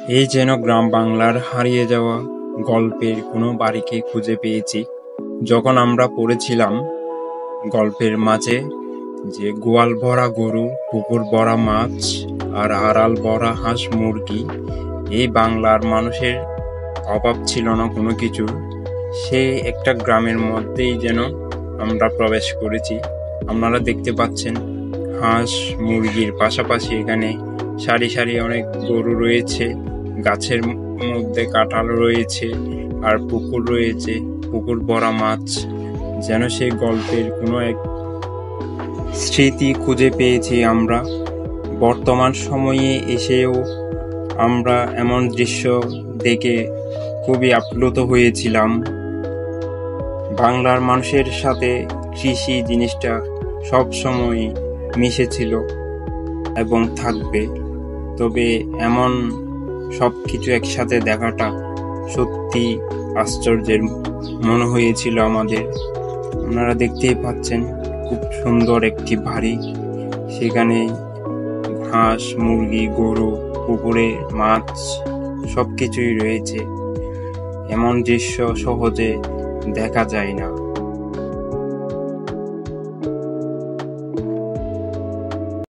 এই যেন গ্রাম বাংলার হারিয়ে যাওয়া গল্পের কোনো বাড়িকে খুঁজে পেয়েছি। যখন আমরা পড়েছিলাম গল্পের মাঝে যে গোয়াল ভরা গরু, পুকুর ভরা মাছ আর আড়াল ভরা হাঁস মুরগি, এই বাংলার মানুষের অভাব ছিল না কোনো কিছুর। সেই একটা গ্রামের মধ্যেই যেন আমরা প্রবেশ করেছি। আপনারা দেখতে পাচ্ছেন হাঁস মুরগির পাশাপাশি এখানে সারি সারি অনেক গরু রয়েছে, গাছের মধ্যে কাঁঠাল রয়েছে আর পুকুর রয়েছে, পুকুর ভরা মাছ। যেন সেই গল্পের কোনো এক স্মৃতি খুঁজে পেয়েছি আমরা। বর্তমান সময়ে এসেও আমরা এমন দৃশ্য দেখে খুবই আপ্লুত হয়েছিলাম। বাংলার মানুষের সাথে কৃষি জিনিসটা সব সময় মিশেছিল এবং থাকবে। তবে এমন সব কিছু একসাথে দেখাটা সত্যি আশ্চর্যের মনে হয়েছিল আমাদের। আপনারা দেখতেই পাচ্ছেন খুব সুন্দর একটি বাড়ি, সেখানে হাঁস মুরগি গরু পুকুরে মাছ সব কিছুই রয়েছে। এমন দৃশ্য সহজে দেখা যায় না।